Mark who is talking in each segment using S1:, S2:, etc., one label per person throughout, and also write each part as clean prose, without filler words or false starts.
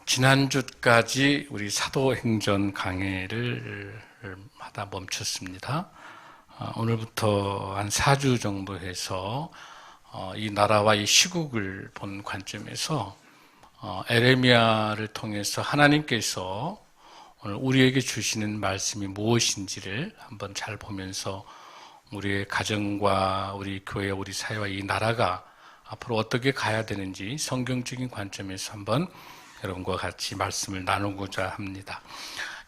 S1: 지난주까지 우리 사도행전 강해를 하다 멈췄습니다. 오늘부터 한 4주 정도 해서 이 나라와 이 시국을 본 관점에서 에레미야를 통해서 하나님께서 오늘 우리에게 주시는 말씀이 무엇인지를 한번 잘 보면서 우리의 가정과 우리 교회, 우리 사회와 이 나라가 앞으로 어떻게 가야 되는지 성경적인 관점에서 한번 여러분과 같이 말씀을 나누고자 합니다.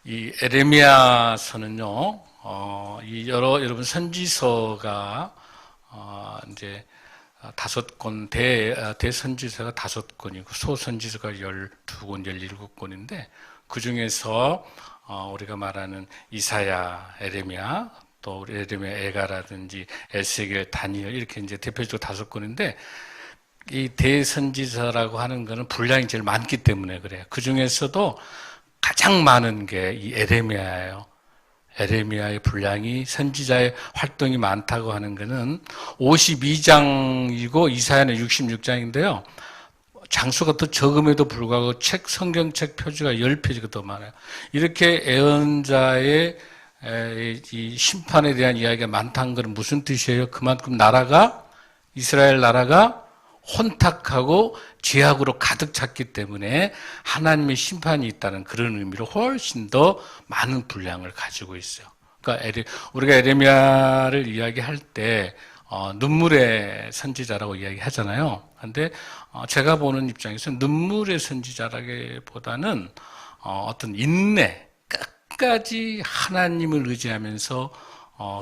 S1: 이 에레미야서는요, 여러분 선지서가 이제 5권, 대선지서가 5권이고 소선지서가 12권, 17권인데 그 중에서 우리가 말하는 이사야, 에레미야, 또 우리 에레미야 애가라든지 에스겔, 다니엘 이렇게 이제 대표적으로 5권인데 이 대선지서라고 하는 거는 분량이 제일 많기 때문에 그래요. 그 중에서도 가장 많은 게 이 에레미야예요. 에레미야의 분량이 선지자의 활동이 많다고 하는 거는 52장이고 이사야는 66장인데요. 장수가 더 적음에도 불구하고 성경책 표지가 10페이지가 더 많아요. 이렇게 예언자의 이 심판에 대한 이야기가 많다는 건 무슨 뜻이에요? 그만큼 이스라엘 나라가 혼탁하고 죄악으로 가득 찼기 때문에 하나님의 심판이 있다는 그런 의미로 훨씬 더 많은 분량을 가지고 있어요. 그러니까 우리가 에레미야를 이야기할 때 눈물의 선지자라고 이야기하잖아요. 그런데 제가 보는 입장에서 눈물의 선지자라기보다는 어떤 인내, 끝까지 하나님을 의지하면서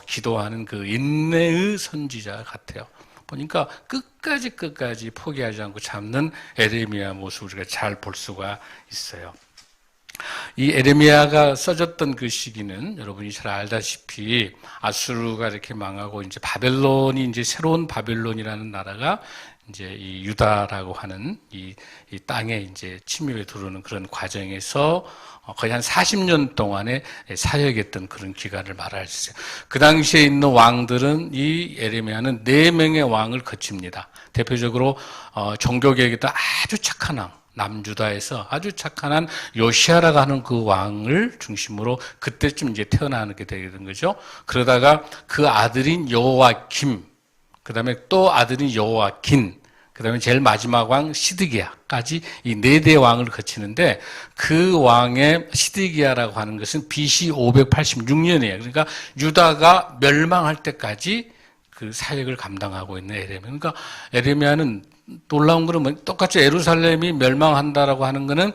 S1: 기도하는 그 인내의 선지자 같아요. 보니까 끝까지 포기하지 않고 잡는 에레미야 모습을 우리가 잘 볼 수가 있어요. 이 에레미야가 써졌던 그 시기는 여러분이 잘 알다시피 아수르가 이렇게 망하고 이제 바벨론이 이제 새로운 바벨론이라는 나라가 이제 이 유다라고 하는 이 땅에 이제 침입에 들어오는 그런 과정에서 거의 한 40년 동안에 사역했던 그런 기간을 말할 수 있어요. 그 당시에 있는 왕들은 이 에레미야는 4명의 왕을 거칩니다. 대표적으로 종교개혁에도 아주 착한 왕, 남유다에서 아주 착한 한 요시아라고 하는 그 왕을 중심으로 그때쯤 이제 태어나게 되는 거죠. 그러다가 그 아들인 여호와김, 그 다음에 또 아들인 여호와긴, 그 다음에 제일 마지막 왕 시드기야까지 이 4대 왕을 거치는데 그 왕의 시드기야라고 하는 것은 BC 586년이에요. 그러니까 유다가 멸망할 때까지 그 사역을 감당하고 있는 에레미야. 그러니까 에레미야는 놀라운 거는 똑같이 예루살렘이 멸망한다라고 하는 거는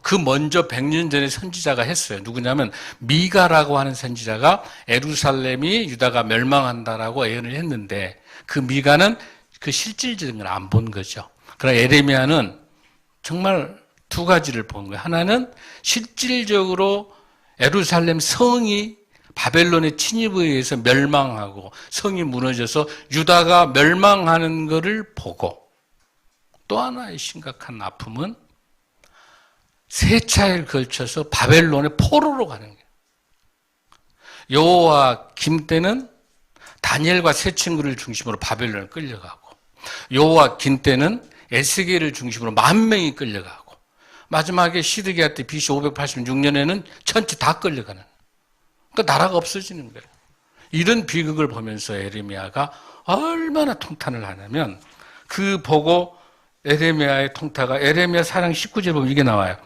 S1: 그 먼저 100년 전에 선지자가 했어요. 누구냐면 미가라고 하는 선지자가 예루살렘이 유다가 멸망한다라고 예언을 했는데 그 미가는 그 실질적인 걸 안 본 거죠. 그러나 에레미야는 정말 2가지를 본 거예요. 하나는 실질적으로 예루살렘 성이 바벨론의 침입에 의해서 멸망하고 성이 무너져서 유다가 멸망하는 것을 보고 또 하나의 심각한 아픔은 3차에 걸쳐서 바벨론의 포로로 가는 거예요. 여호와김 때는 다니엘과 3 친구를 중심으로 바벨론에 끌려가고 여호와긴 때는 에스겔을 중심으로 10,000명이 끌려가고 마지막에 시드기야 때 BC 586년에는 전체 다 끌려가는, 그러니까 나라가 없어지는 거예요. 이런 비극을 보면서 에레미야가 얼마나 통탄을 하냐면 그 보고 에레미야의 통타가 에레미야 4장 19절 보면 이게 나와요.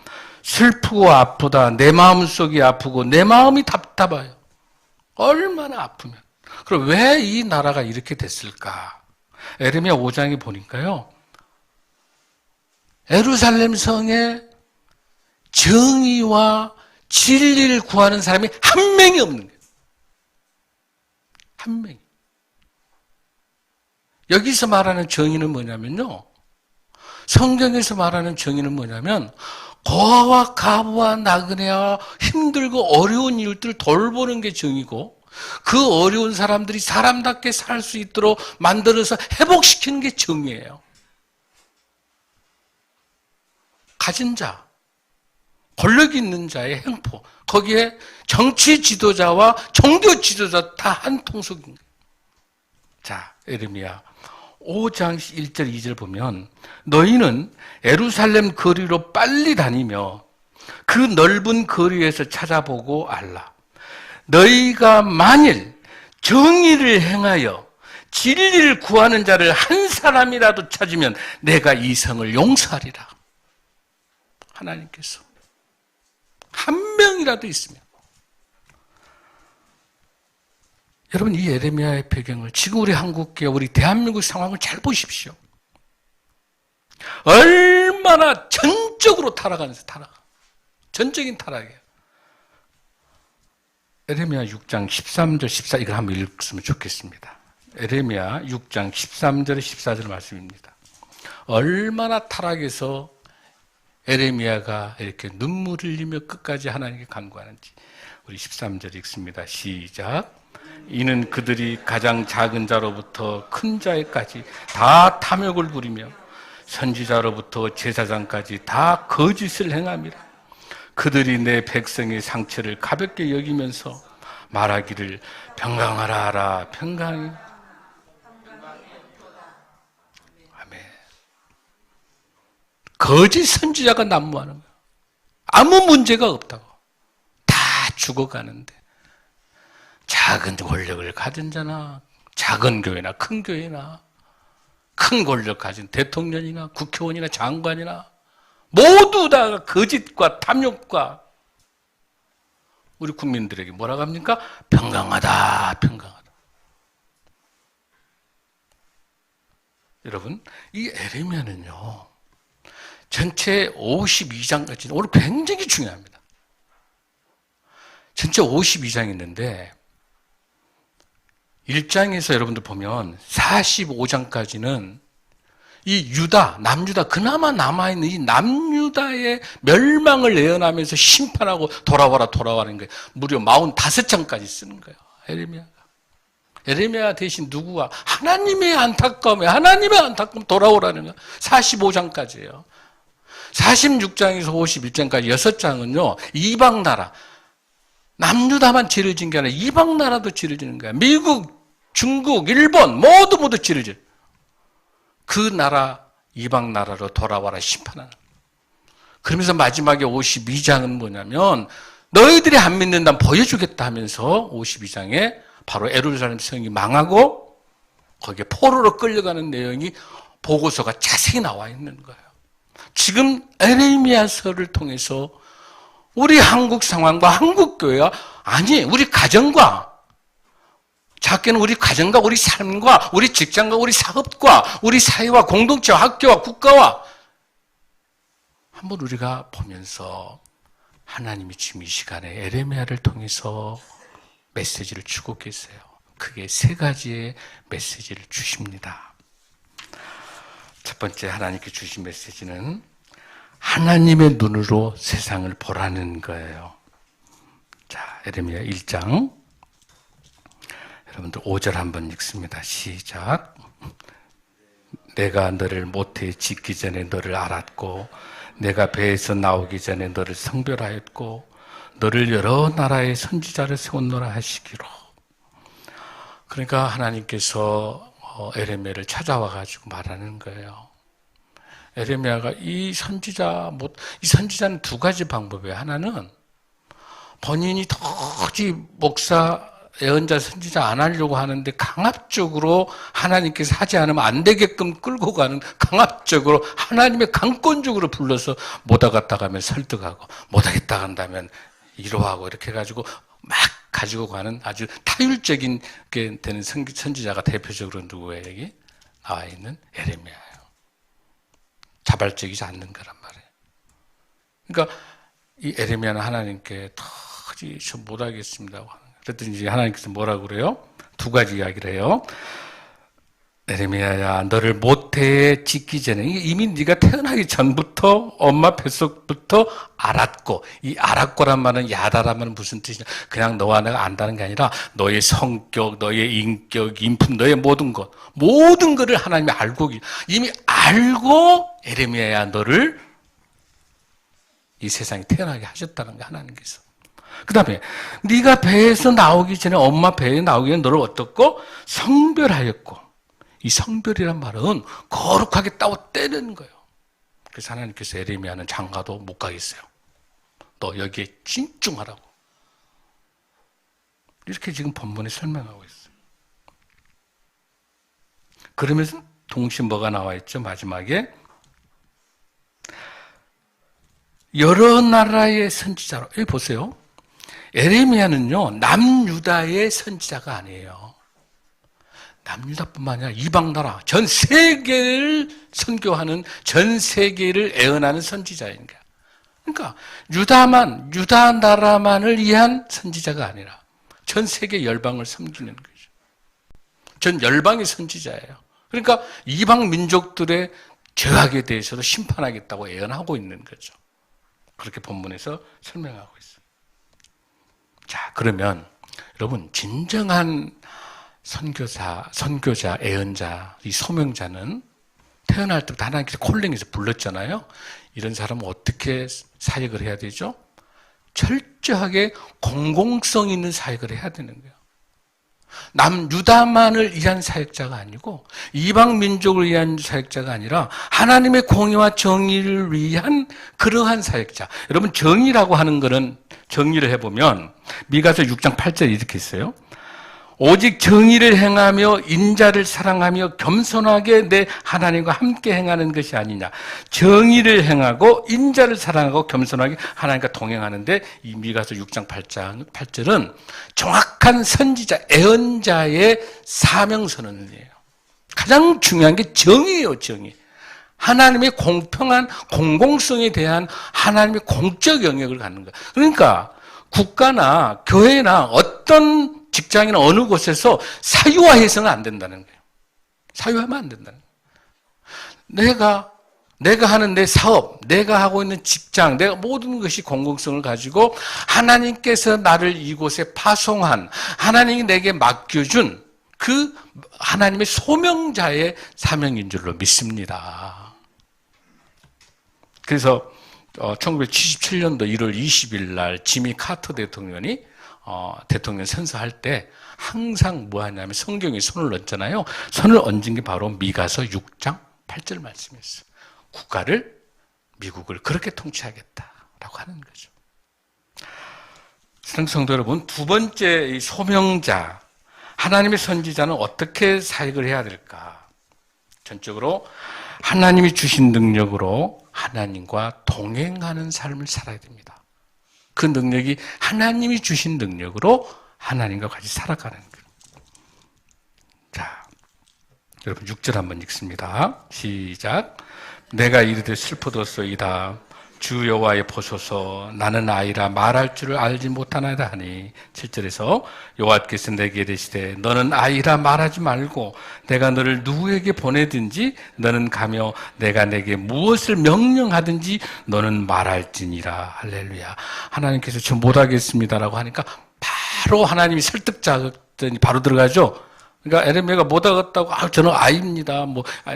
S1: 슬프고 아프다. 내 마음속이 아프고 내 마음이 답답해요. 얼마나 아프면. 그럼 왜 이 나라가 이렇게 됐을까? 에레미야 5장에 보니까요. 예루살렘 성에 정의와 진리를 구하는 사람이 한 명이 없는 거예요. 한 명이. 여기서 말하는 정의는 뭐냐면요. 성경에서 말하는 정의는 뭐냐면 고아와 가부와 나그네와 힘들고 어려운 이웃들을 돌보는 게 정의고 그 어려운 사람들이 사람답게 살 수 있도록 만들어서 회복시키는 게 정의예요. 가진 자, 권력 있는 자의 행포, 거기에 정치 지도자와 종교 지도자 다 한 통속인 거예요. 자, 에레미야 5장 1절 2절 보면 너희는 예루살렘 거리로 빨리 다니며 그 넓은 거리에서 찾아보고 알라. 너희가 만일 정의를 행하여 진리를 구하는 자를 한 사람이라도 찾으면 내가 이 성을 용서하리라. 하나님께서 한 명이라도 있으면. 여러분, 이 예레미야의 배경을 지금 우리 한국교회, 우리 대한민국 상황을 잘 보십시오. 얼마나 전적으로 타락하는지, 전적인 타락이에요. 예레미야 6장 13절 14 이걸 한번 읽으면 좋겠습니다. 예레미야 6장 13절 14절 말씀입니다. 얼마나 타락해서 예레미야가 이렇게 눈물을 흘리며 끝까지 하나님께 간구하는지 우리 13절 읽습니다. 시작. 이는 그들이 가장 작은 자로부터 큰 자에까지 다 탐욕을 부리며 선지자로부터 제사장까지 다 거짓을 행함이라. 그들이 내 백성의 상처를 가볍게 여기면서 말하기를 평강하라 하라. 평강이. 아멘. 거짓 선지자가 난무하는 거예요. 아무 문제가 없다고. 다 죽어가는데 작은 권력을 가진 자나 작은 교회나 큰 교회나 큰 권력 가진 대통령이나 국회의원이나 장관이나 모두 다 거짓과 탐욕과 우리 국민들에게 뭐라고 합니까? 평강하다, 평강하다. 여러분, 이 예레미야는요, 전체 52장까지, 오늘 굉장히 중요합니다. 전체 52장이 있는데, 1장에서 여러분들 보면 45장까지는 이 유다, 남유다, 그나마 남아있는 이 남유다의 멸망을 예언하면서 심판하고 돌아와라는 거예요. 무려 45장까지 쓰는 거예요. 예레미야가. 예레미야 대신 누구와? 하나님의 안타까움 돌아오라는 거예요. 45장까지예요. 46장에서 51장까지 6장은요, 이방 나라. 남유다만 죄를 진 게 아니라 이방 나라도 죄를 지는 거야. 미국, 중국, 일본 모두 죄를 져. 그 나라, 이방 나라로 돌아와라 심판하는. 그러면서 마지막에 52장은 뭐냐면 너희들이 안 믿는다면 보여주겠다 하면서 52장에 바로 예루살렘 성이 망하고 거기에 포로로 끌려가는 내용이 보고서가 자세히 나와 있는 거예요. 지금 예레미야서를 통해서 우리 한국 상황과 한국 교회와 아니 우리 가정과 작게는 우리 가정과 우리 삶과 우리 직장과 우리 사업과 우리 사회와 공동체와 학교와 국가와 한번 우리가 보면서 하나님이 지금 이 시간에 예레미야를 통해서 메시지를 주고 계세요. 크게 3가지의 메시지를 주십니다. 첫 번째 하나님께 주신 메시지는 하나님의 눈으로 세상을 보라는 거예요. 자, 예레미야 1장 여러분들 5절 한번 읽습니다. 시작. 내가 너를 모태에 짓기 전에 너를 알았고 내가 배에서 나오기 전에 너를 성별하였고 너를 여러 나라의 선지자를 세웠노라 하시기로. 그러니까 하나님께서 예레미야를 찾아와 가지고 말하는 거예요. 예레미야가 이 선지자는 2가지 방법이에요. 하나는 본인이 도저히 목사, 예언자, 선지자 안 하려고 하는데 강압적으로 하나님께서 하지 않으면 안 되게끔 끌고 가는, 강압적으로 하나님의 강권적으로 불러서 못하겠다 하면 설득하고 못하겠다 한다면 위로하고 이렇게 해가지고 막 가지고 가는 아주 타율적인 게 되는 선지자가 대표적으로 누구에게 나와 있는 예레미야예요. 자발적이지 않는 거란 말이에요. 그러니까 이 예레미야는 하나님께 도저히 저 못하겠습니다. 그랬더니 하나님께서 뭐라고 그래요? 2가지 이야기를 해요. 예레미야야, 너를 모태에 짓기 전에, 이미 네가 태어나기 전부터 엄마 뱃속부터 알았고, 이 알았고란 말은 야다라면 무슨 뜻이냐? 그냥 너와 내가 안다는 게 아니라 너의 성격, 너의 인격, 인품, 너의 모든 거를 하나님이 알고, 이미 알고 예레미야야 너를 이 세상에 태어나게 하셨다는 게 하나님께서. 그 다음에 네가 배에서 나오기 전에, 엄마 배에 나오기 전에 너를 어떻고? 성별하였고. 이 성별이란 말은 거룩하게 따로 떼는 거예요. 그래서 하나님께서 에레미야는 장가도 못 가겠어요. 너 여기에 집중하라고. 이렇게 지금 본문에 설명하고 있어요. 그러면서 동시에 뭐가 나와 있죠? 마지막에 여러 나라의 선지자로. 여기 보세요. 에레미야는요, 남유다의 선지자가 아니에요. 남유다뿐만 아니라 이방 나라, 전 세계를 선교하는, 전 세계를 애언하는 선지자인 거야. 그러니까 유다 나라만을 위한 선지자가 아니라 전 세계 열방을 섬기는 거죠. 전 열방의 선지자예요. 그러니까 이방 민족들의 죄악에 대해서도 심판하겠다고 애언하고 있는 거죠. 그렇게 본문에서 설명하고 있어요. 자, 그러면 여러분, 진정한 선교자, 애언자, 이 소명자는 태어날 때부터 하나님께서 콜링해서 불렀잖아요. 이런 사람은 어떻게 사역을 해야 되죠? 철저하게 공공성 있는 사역을 해야 되는 거예요. 남유다만을 위한 사역자가 아니고 이방 민족을 위한 사역자가 아니라 하나님의 공의와 정의를 위한 그러한 사역자. 여러분, 정의라고 하는 것은 정의를 해보면 미가서 6장 8절에 이렇게 있어요. 오직 정의를 행하며 인자를 사랑하며 겸손하게 내 하나님과 함께 행하는 것이 아니냐. 정의를 행하고 인자를 사랑하고 겸손하게 하나님과 동행하는데, 이 미가서 6장 8절은 정확한 선지자, 애언자의 사명선언이에요. 가장 중요한 게 정의예요, 정의. 하나님의 공평한 공공성에 대한 하나님의 공적 영역을 갖는 거예요. 그러니까 국가나 교회나 어떤 직장이나 어느 곳에서 사유화해서는 안 된다는 거예요. 사유하면 안 된다는 거예요. 내가 하는 내 사업, 내가 하고 있는 직장, 내가 모든 것이 공공성을 가지고 하나님께서 나를 이곳에 파송한, 하나님이 내게 맡겨준 그 하나님의 소명자의 사명인 줄로 믿습니다. 그래서 1977년도 1월 20일 날 지미 카터 대통령이 대통령 선서할 때 항상 뭐 하냐면 성경에 손을 얹잖아요. 손을 얹은 게 바로 미가서 6장 8절 말씀이었어요. 미국을 그렇게 통치하겠다라고 하는 거죠. 사랑하는 성도 여러분, 두 번째 이 소명자, 하나님의 선지자는 어떻게 사역을 해야 될까? 전적으로 하나님이 주신 능력으로 하나님과 동행하는 삶을 살아야 됩니다. 그 능력이 하나님이 주신 능력으로 하나님과 같이 살아가는 거예요. 자, 여러분 6절 한번 읽습니다. 시작. 내가 이르되 슬프도소이다. 주 여호와의 보소서, 나는 아이라 말할 줄을 알지 못하나이다 하니. 7절에서 여호와께서 내게 이르시되 너는 아이라 말하지 말고 내가 너를 누구에게 보내든지 너는 가며 내가 내게 무엇을 명령하든지 너는 말할지니라. 할렐루야. 하나님께서 저 못하겠습니다라고 하니까 바로 하나님이 설득자더니 바로 들어가죠. 그러니까 에레미야가 못하겠다고, 저는 아이입니다.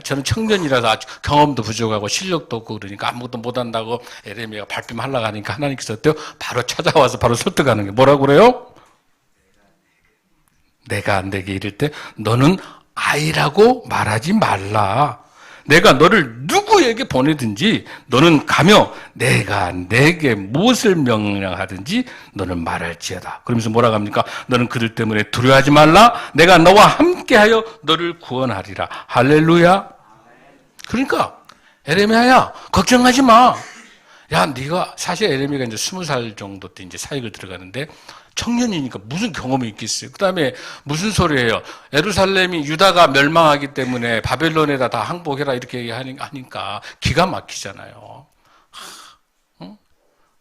S1: 저는 청년이라서 아주 경험도 부족하고 실력도 없고 그러니까 아무것도 못한다고 에레미야가 발뺌하려고 하니까 하나님께서 어때요? 바로 찾아와서 바로 설득하는 게 뭐라고 그래요? 내가 내게 이를 때 너는 아이라고 말하지 말라. 내가 너를 누구에게 보내든지 너는 가며 내가 내게 무엇을 명령하든지 너는 말할지어다. 그러면서 뭐라고 합니까? 너는 그들 때문에 두려워하지 말라. 내가 너와 함께하여 너를 구원하리라. 할렐루야. 그러니까 에레미야야, 걱정하지 마. 야, 네가 사실 에레미야가 이제 20살 정도 때 이제 사역을 들어가는데 청년이니까 무슨 경험이 있겠어요. 그 다음에 무슨 소리예요? 예루살렘이 유다가 멸망하기 때문에 바벨론에다 다 항복해라 이렇게 하니까 기가 막히잖아요.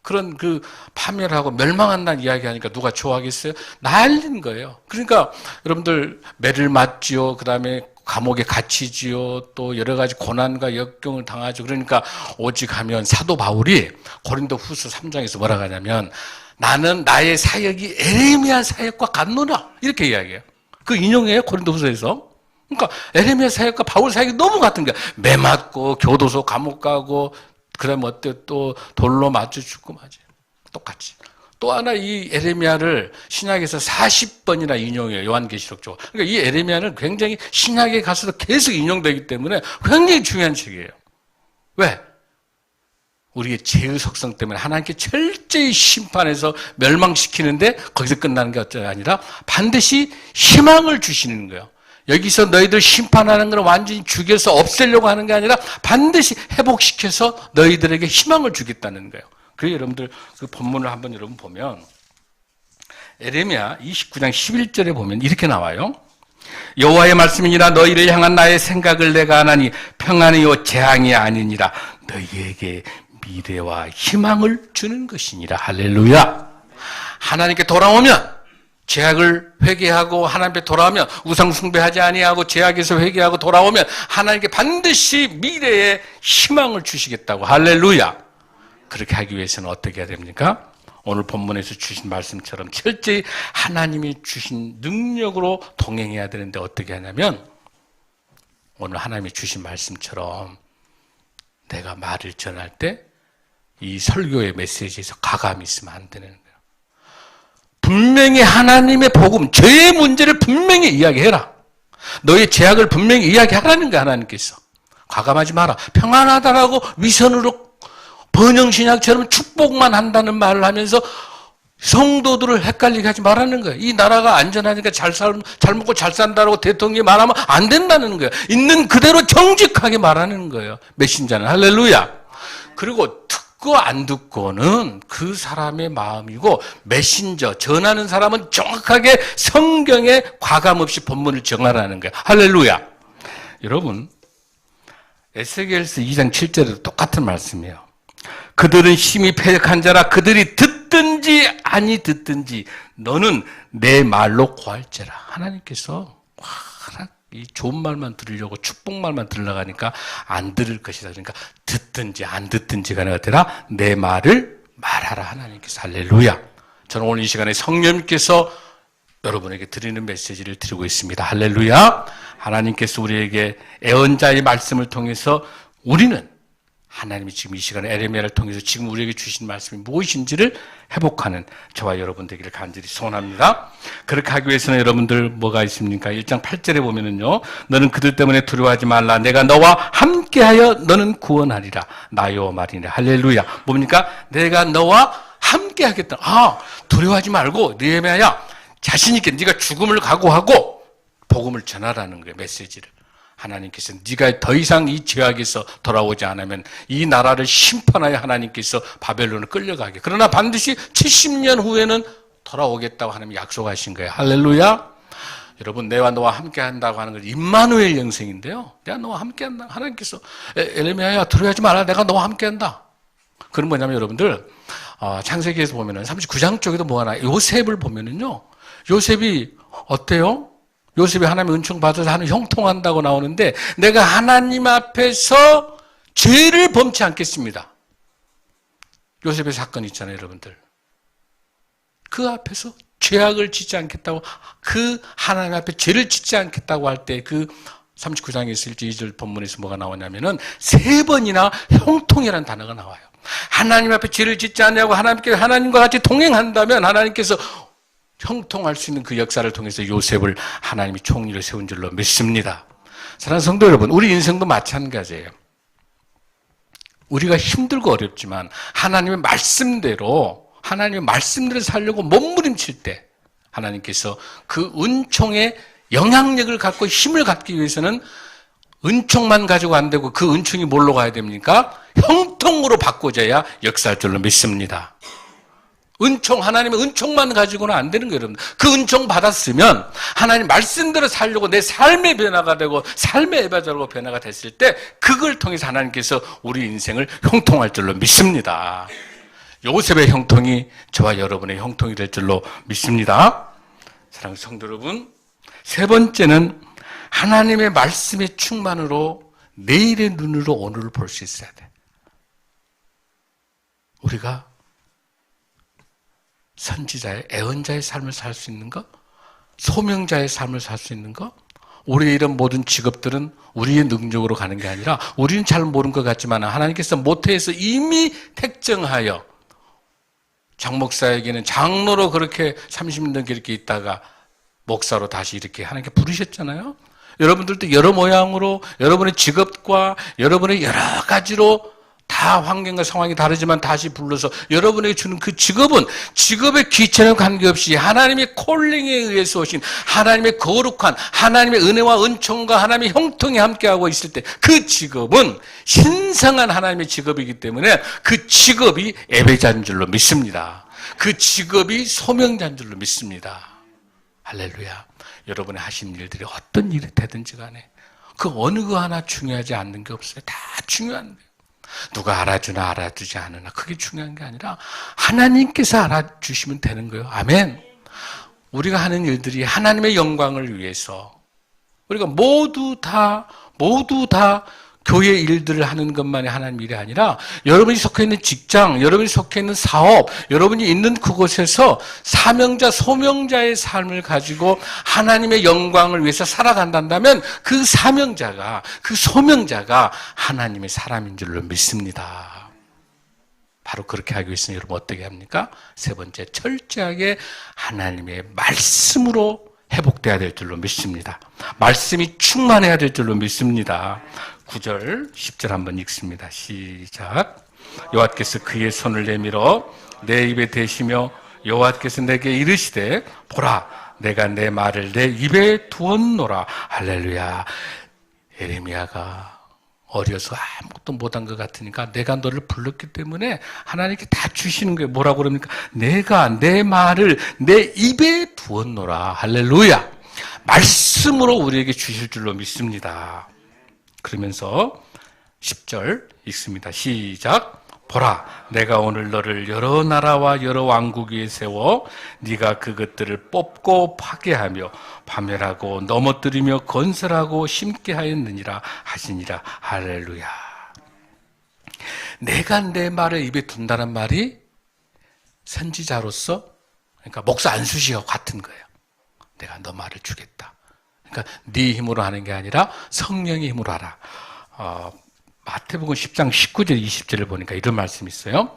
S1: 그런 그 파멸하고 멸망한다는 이야기 하니까 누가 좋아하겠어요? 난리인 거예요. 그러니까 여러분들 매를 맞지요. 그 다음에 감옥에 갇히지요. 또 여러 가지 고난과 역경을 당하죠. 그러니까 오직 하면 사도 바울이 고린도 후서 3장에서 뭐라고 하냐면 나는 나의 사역이 에레미야 사역과 같노라 이렇게 이야기해요. 그 인용이에요, 고린도후서에서. 그러니까 에레미야 사역과 바울 사역이 너무 같은 거야. 매 맞고 교도소 감옥 가고 그다음에 어때 또 돌로 맞춰 죽고 맞아요. 똑같이 또 하나 이 에레미야를 신약에서 40번이나 인용해요. 요한계시록 쪽. 그러니까 이 에레미야는 굉장히 신약에 가서도 계속 인용되기 때문에 굉장히 중요한 책이에요. 왜? 우리의 죄의 속성 때문에 하나님께 철저히 심판해서 멸망시키는데 거기서 끝나는 게 아니라 반드시 희망을 주시는 거예요. 여기서 너희들 심판하는 걸 완전히 죽여서 없애려고 하는 게 아니라 반드시 회복시켜서 너희들에게 희망을 주겠다는 거예요. 그래서 여러분들 그 본문을 한번 여러분 보면 에레미야 29장 11절에 보면 이렇게 나와요. 여호와의 말씀이니라 너희를 향한 나의 생각을 내가 아나니 평안이요 재앙이 아니니라 너희에게 미래와 희망을 주는 것이니라. 할렐루야. 하나님께 돌아오면 죄악을 회개하고 하나님께 돌아오면 우상 숭배하지 아니하고 죄악에서 회개하고 돌아오면 하나님께 반드시 미래에 희망을 주시겠다고. 할렐루야. 그렇게 하기 위해서는 어떻게 해야 됩니까? 오늘 본문에서 주신 말씀처럼 철저히 하나님이 주신 능력으로 동행해야 되는데 어떻게 하냐면 오늘 하나님이 주신 말씀처럼 내가 말을 전할 때 이 설교의 메시지에서 가감이 있으면 안 되는 거예요. 분명히 하나님의 복음, 죄의 문제를 분명히 이야기해라. 너의 죄악을 분명히 이야기하라는 거야, 하나님께서. 과감하지 마라. 평안하다라고 위선으로 번영신약처럼 축복만 한다는 말을 하면서 성도들을 헷갈리게 하지 말라는 거예요. 이 나라가 안전하니까 잘 먹고 잘 산다라고 대통령이 말하면 안 된다는 거예요. 있는 그대로 정직하게 말하는 거예요. 메신저는. 할렐루야. 그리고 듣고 안 듣고는 그 사람의 마음이고 메신저, 전하는 사람은 정확하게 성경에 과감 없이 본문을 정하라는 거예요. 할렐루야. 여러분, 에스겔서 2장 7절에도 똑같은 말씀이에요. 그들은 심히 패역한 자라 그들이 듣든지 아니 듣든지 너는 내 말로 고할지라. 하나님께서 이 좋은 말만 들으려고 축복말만 들으려고 하니까 안 들을 것이다. 그러니까 듣든지 안 듣든지가 아니라 내 말을 말하라. 하나님께서. 할렐루야. 저는 오늘 이 시간에 성령님께서 여러분에게 드리는 메시지를 드리고 있습니다. 할렐루야. 하나님께서 우리에게 애언자의 말씀을 통해서 우리는 하나님이 지금 이 시간에 에레미야를 통해서 지금 우리에게 주신 말씀이 무엇인지를 회복하는 저와 여러분 되기를 간절히 소원합니다. 그렇게 하기 위해서는 여러분들 뭐가 있습니까? 1장 8절에 보면은요. 너는 그들 때문에 두려워하지 말라. 내가 너와 함께하여 너는 구원하리라. 나 여호와 말이네. 할렐루야. 뭡니까? 내가 너와 함께하겠다. 두려워하지 말고 느헤미야야 자신 있게 네가 죽음을 각오하고 복음을 전하라는 거예요. 메시지를. 하나님께서 네가 더 이상 이 죄악에서 돌아오지 않으면 이 나라를 심판하여 하나님께서 바벨론을 끌려가게. 그러나 반드시 70년 후에는 돌아오겠다고 하나님이 약속하신 거예요. 할렐루야. 여러분 내와 너와 함께 한다고 하는 건 임마누엘 영생인데요. 내가 너와 함께 한다. 하나님께서 에레미야야 두려워하지 마라. 내가 너와 함께 한다. 그건 뭐냐면 여러분들 창세기에서 보면은 39장 쪽에도 뭐 하나 요셉을 보면은요. 요셉이 어때요? 요셉이 하나님의 은총 받아서 하는 형통한다고 나오는데 내가 하나님 앞에서 죄를 범치 않겠습니다. 요셉의 사건 있잖아요, 여러분들. 그 앞에서 죄악을 짓지 않겠다고 그 하나님 앞에 죄를 짓지 않겠다고 할 때 그 39장에서 1절 본문에서 뭐가 나오냐면은 3번이나 형통이라는 단어가 나와요. 하나님 앞에 죄를 짓지 않냐고 하나님과 같이 동행한다면 하나님께서 형통할 수 있는 그 역사를 통해서 요셉을 하나님이 총리를 세운 줄로 믿습니다. 사랑하는 성도 여러분, 우리 인생도 마찬가지예요. 우리가 힘들고 어렵지만 하나님의 말씀대로 살려고 몸부림칠 때 하나님께서 그 은총의 영향력을 갖고 힘을 갖기 위해서는 은총만 가지고 안 되고 그 은총이 뭘로 가야 됩니까? 형통으로 바꿔져야 역사할 줄로 믿습니다. 하나님의 은총만 가지고는 안 되는 거예요, 여러분. 그 은총 받았으면 하나님 말씀대로 살려고 내 삶의 변화가 되고 삶의 에바자로 변화가 됐을 때 그걸 통해서 하나님께서 우리 인생을 형통할 줄로 믿습니다. 요셉의 형통이 저와 여러분의 형통이 될 줄로 믿습니다. 사랑하는 성도 여러분, 3번째는 하나님의 말씀의 충만으로 내일의 눈으로 오늘을 볼 수 있어야 돼. 우리가 선지자의 애언자의 삶을 살 수 있는 것, 소명자의 삶을 살 수 있는 것, 우리의 이런 모든 직업들은 우리의 능력으로 가는 게 아니라 우리는 잘 모르는 것 같지만 하나님께서 모태에서 이미 택정하여 장 목사에게는 장로로 그렇게 30년 넘게 이렇게 있다가 목사로 다시 이렇게 하나님께 부르셨잖아요. 여러분들도 여러 모양으로 여러분의 직업과 여러분의 여러 가지로 다 환경과 상황이 다르지만 다시 불러서 여러분에게 주는 그 직업은 직업의 귀천에 관계없이 하나님의 콜링에 의해서 오신 하나님의 거룩한 하나님의 은혜와 은총과 하나님의 형통이 함께하고 있을 때 그 직업은 신성한 하나님의 직업이기 때문에 그 직업이 예배자인 줄로 믿습니다. 그 직업이 소명자인 줄로 믿습니다. 할렐루야. 여러분의 하신 일들이 어떤 일이 되든지 간에 그 어느 거 하나 중요하지 않는 게 없어요. 다 중요한데 누가 알아주나 알아주지 않으나 그게 중요한 게 아니라 하나님께서 알아주시면 되는 거예요. 아멘. 우리가 하는 일들이 하나님의 영광을 위해서 우리가 모두 다 교회 일들을 하는 것만이 하나님 일이 아니라 여러분이 속해 있는 직장, 여러분이 속해 있는 사업, 여러분이 있는 그곳에서 사명자, 소명자의 삶을 가지고 하나님의 영광을 위해서 살아간다면 그 사명자가, 그 소명자가 하나님의 사람인 줄로 믿습니다. 바로 그렇게 하기 위해서는 여러분 어떻게 합니까? 세 번째, 철저하게 하나님의 말씀으로 회복돼야 될 줄로 믿습니다. 말씀이 충만해야 될 줄로 믿습니다. 9절, 10절 한번 읽습니다. 시작. 여호와께서 그의 손을 내밀어 내 입에 대시며 여호와께서 내게 이르시되 보라 내가 내 말을 내 입에 두었노라. 할렐루야. 예레미야가 어려서 아무것도 못한 것 같으니까 내가 너를 불렀기 때문에 하나님께 다 주시는 거예요. 뭐라고 그럽니까? 내가 내 말을 내 입에 두었노라. 할렐루야. 말씀으로 우리에게 주실 줄로 믿습니다. 그러면서 10절 읽습니다. 시작. 보라 내가 오늘 너를 여러 나라와 여러 왕국 위에 세워 네가 그것들을 뽑고 파괴하며 파멸하고 넘어뜨리며 건설하고 심게 하였느니라 하시니라. 할렐루야. 내가 내 말을 입에 둔다는 말이 선지자로서 그러니까 목사 안수시와 같은 거예요. 내가 너 말을 주겠다. 그러니까 네 힘으로 하는 게 아니라 성령의 힘으로 하라. 마태복음 10장 19절 20절을 보니까 이런 말씀이 있어요.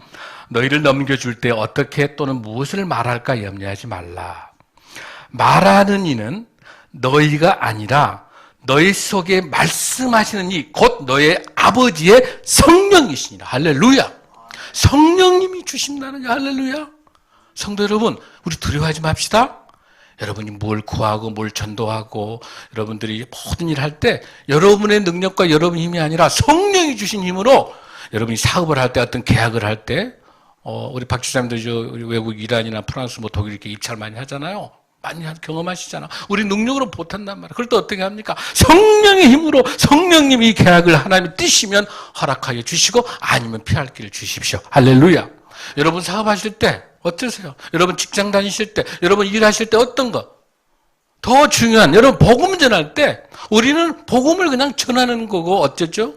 S1: 너희를 넘겨줄 때 어떻게 또는 무엇을 말할까 염려하지 말라. 말하는 이는 너희가 아니라 너희 속에 말씀하시는 이 곧 너의 아버지의 성령이시니라. 할렐루야. 성령님이 주신다는 할렐루야. 성도 여러분, 우리 두려워하지 맙시다. 여러분이 뭘 구하고 뭘 전도하고 여러분들이 모든 일을 할 때 여러분의 능력과 여러분의 힘이 아니라 성령이 주신 힘으로 여러분이 사업을 할 때 어떤 계약을 할 때 우리 박 주사님도 우리 외국 이란이나 프랑스 뭐 독일 이렇게 입찰 많이 하잖아요. 많이 경험하시잖아. 우리 능력으로 못한단 말이야. 그럴 때 어떻게 합니까? 성령의 힘으로 성령님이 이 계약을 하나님이 뜨시면 허락하여 주시고 아니면 피할 길을 주십시오. 할렐루야. 여러분 사업하실 때 어떠세요? 여러분 직장 다니실 때, 여러분 일하실 때 어떤 거? 더 중요한, 여러분 복음 전할 때 우리는 복음을 그냥 전하는 거고 어쩌죠?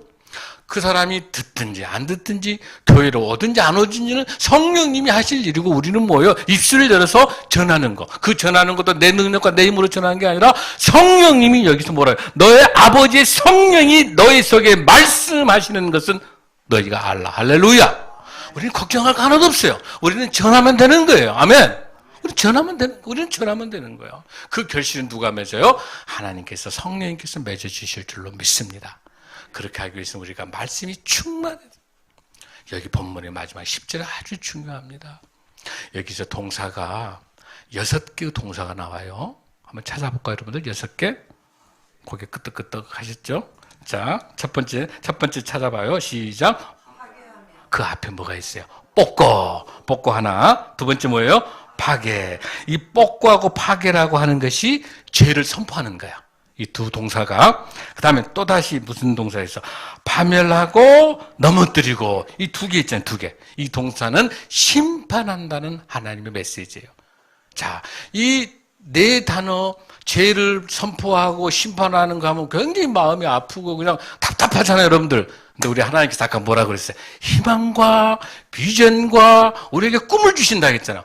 S1: 그 사람이 듣든지 안 듣든지 교회로 오든지 안 오든지는 성령님이 하실 일이고 우리는 뭐예요? 입술을 열어서 전하는 거. 그 전하는 것도 내 능력과 내 힘으로 전하는 게 아니라 성령님이 여기서 뭐라요? 너의 아버지의 성령이 너희 속에 말씀하시는 것은 너희가 알라. 할렐루야. 우리는 걱정할 거 하나도 없어요. 우리는 전하면 되는 거예요. 아멘. 우리는 전하면 되는 거예요. 그 결실은 누가 맺어요? 하나님께서 성령님께서 맺어주실 줄로 믿습니다. 그렇게 하기 위해서 우리가 말씀이 충만해요. 여기 본문의 마지막 10절이 아주 중요합니다. 여기서 동사가 6개의 동사가 나와요. 한번 찾아볼까요, 여러분들? 6개? 고개 끄덕끄덕 하셨죠? 자, 첫 번째 찾아봐요. 시작. 그 앞에 뭐가 있어요? 뽑고 하나. 두 번째 뭐예요? 파괴. 이 뽑고하고 파괴라고 하는 것이 죄를 선포하는 거야. 이 두 동사가. 그 다음에 또다시 무슨 동사 있어? 파멸하고 넘어뜨리고. 이 두 개 있잖아요. 두 개. 이 동사는 심판한다는 하나님의 메시지예요. 자, 이 네 단어 죄를 선포하고 심판하는 거 하면 굉장히 마음이 아프고 그냥 답답하잖아요, 여러분들. 근데 우리 하나님께서 아까 뭐라 그랬어요? 희망과 비전과 우리에게 꿈을 주신다 했잖아.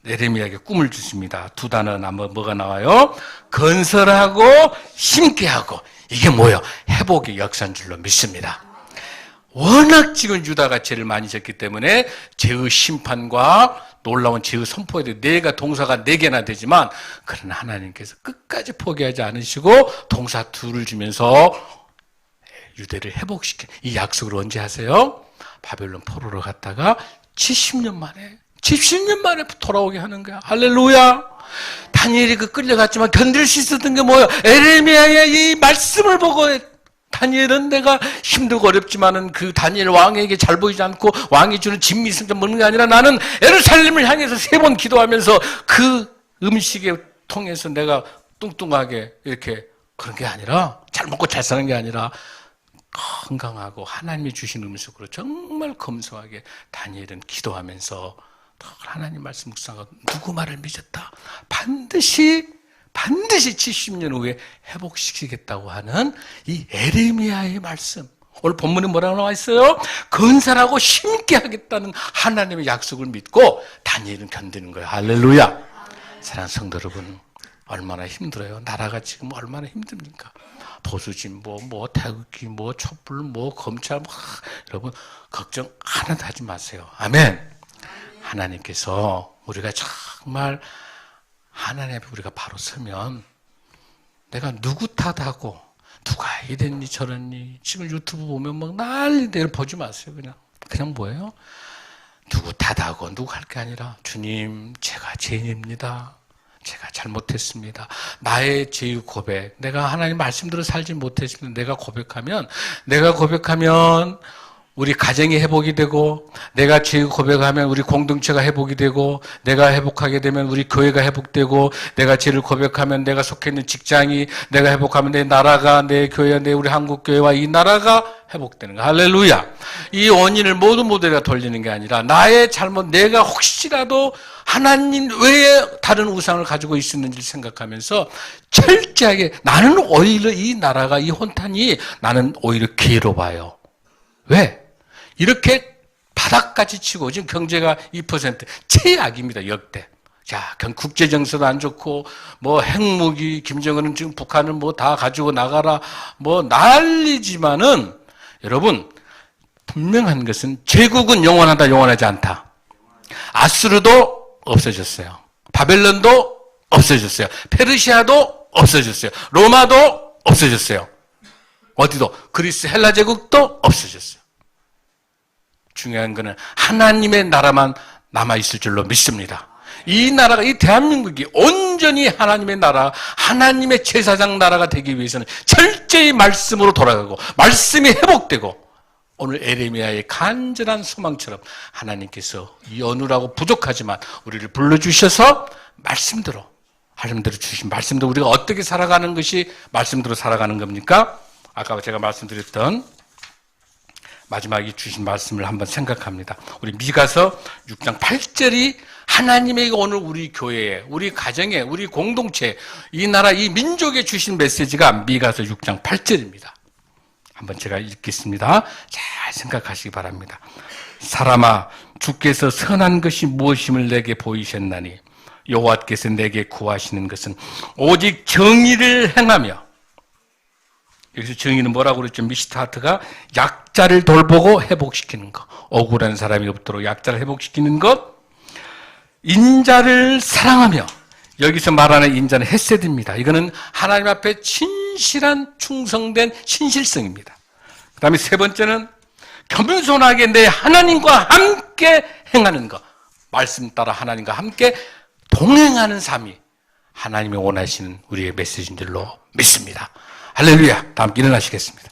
S1: 예레미야에게 꿈을 주십니다. 두 단어 뭐가 나와요? 건설하고 심게 하고. 이게 뭐예요? 회복의 역사인 줄로 믿습니다. 워낙 지금 유다가 죄를 많이 졌기 때문에 죄의 심판과 놀라운 죄의 선포에 대해 네가 동사가 4개나 되지만 그러나 하나님께서 끝까지 포기하지 않으시고 동사 2를 주면서 유대를 회복시켜. 이 약속을 언제 하세요? 바벨론 포로로 갔다가 70년 만에 돌아오게 하는 거야. 할렐루야. 다니엘이 끌려갔지만 견딜 수 있었던 게 뭐예요? 에레미야의 이 말씀을 보고 다니엘은 내가 힘들고 어렵지만은 그 다니엘 왕에게 잘 보이지 않고 왕이 주는 진미승 좀 먹는 게 아니라 나는 예루살렘을 향해서 3번 기도하면서 그 음식에 통해서 내가 뚱뚱하게 이렇게 그런 게 아니라 잘 먹고 잘 사는 게 아니라 건강하고 하나님이 주신 음식으로 정말 검소하게 다니엘은 기도하면서 하나님 말씀 묵상하고 누구 말을 믿었다. 반드시 70년 후에 회복시키겠다고 하는 이 에레미야의 말씀. 오늘 본문에 뭐라고 나와 있어요? 건설하고 심게 하겠다는 하나님의 약속을 믿고 다니엘은 견디는 거예요. 할렐루야. 사랑하는 성도 여러분, 얼마나 힘들어요. 나라가 지금 얼마나 힘듭니까? 보수진보, 태극기, 촛불, 검찰, 여러분 걱정 하나도 하지 마세요. 아멘. 하나님께서 우리가 정말 하나님 앞에 우리가 바로 서면 내가 누구 탓하고 누가 이랬니 저랬니 지금 유튜브 보면 막 난리대로 보지 마세요. 그냥 뭐예요? 누구 탓하고 누구 할 게 아니라 주님 제가 죄인입니다. 제가 잘못했습니다. 나의 죄의 고백. 내가 하나님 말씀대로 살지 못했으면 내가 고백하면 우리 가정이 회복이 되고 내가 죄의 고백하면 우리 공동체가 회복이 되고 내가 회복하게 되면 우리 교회가 회복되고 내가 죄를 고백하면 내가 속해 있는 직장이 내가 회복하면 내 나라가 내 교회 내 우리 한국교회와 이 나라가 회복되는 거. 할렐루야. 이 원인을 모두 내가 돌리는 게 아니라 나의 잘못 내가 혹시라도 하나님 외에 다른 우상을 가지고 있었는지를 생각하면서 철저하게 나는 오히려 이 나라가 이 혼탄이 나는 오히려 기회로 봐요. 왜? 이렇게 바닥까지 치고 지금 경제가 2% 최악입니다. 역대. 자, 국제 정세도 안 좋고 핵무기 김정은은 지금 북한을 다 가지고 나가라 난리지만은 여러분 분명한 것은 제국은 영원하다 영원하지 않다. 아수르도 없어졌어요. 바벨론도 없어졌어요. 페르시아도 없어졌어요. 로마도 없어졌어요. 어디도 그리스 헬라 제국도 없어졌어요. 중요한 것은 하나님의 나라만 남아있을 줄로 믿습니다. 이 나라가 이 대한민국이 온전히 하나님의 나라 하나님의 제사장 나라가 되기 위해서는 철저히 말씀으로 돌아가고 말씀이 회복되고 오늘 에레미야의 간절한 소망처럼 하나님께서 연우라고 부족하지만 우리를 불러주셔서 말씀대로 하나님대로 주신 말씀대로 우리가 어떻게 살아가는 것이 말씀대로 살아가는 겁니까? 아까 제가 말씀드렸던 마지막에 주신 말씀을 한번 생각합니다. 우리 미가서 6장 8절이 하나님의 오늘 우리 교회에, 우리 가정에, 우리 공동체, 이 나라, 이 민족에 주신 메시지가 미가서 6장 8절입니다. 한번 제가 읽겠습니다. 잘 생각하시기 바랍니다. 사람아, 주께서 선한 것이 무엇임을 내게 보이셨나니 여호와께서 내게 구하시는 것은 오직 정의를 행하며 여기서 정의는 뭐라고 그랬죠? 미시타트가 약자를 돌보고 회복시키는 것. 억울한 사람이 없도록 약자를 회복시키는 것. 인자를 사랑하며 여기서 말하는 인자는 헤세드입니다. 이거는 하나님 앞에 진실한 충성된 신실성입니다. 그 다음에 세 번째는 겸손하게 내 하나님과 함께 행하는 것. 말씀 따라 하나님과 함께 동행하는 삶이 하나님이 원하시는 우리의 메시지인 줄로 믿습니다. 할렐루야. 다 함께 일어나시겠습니다.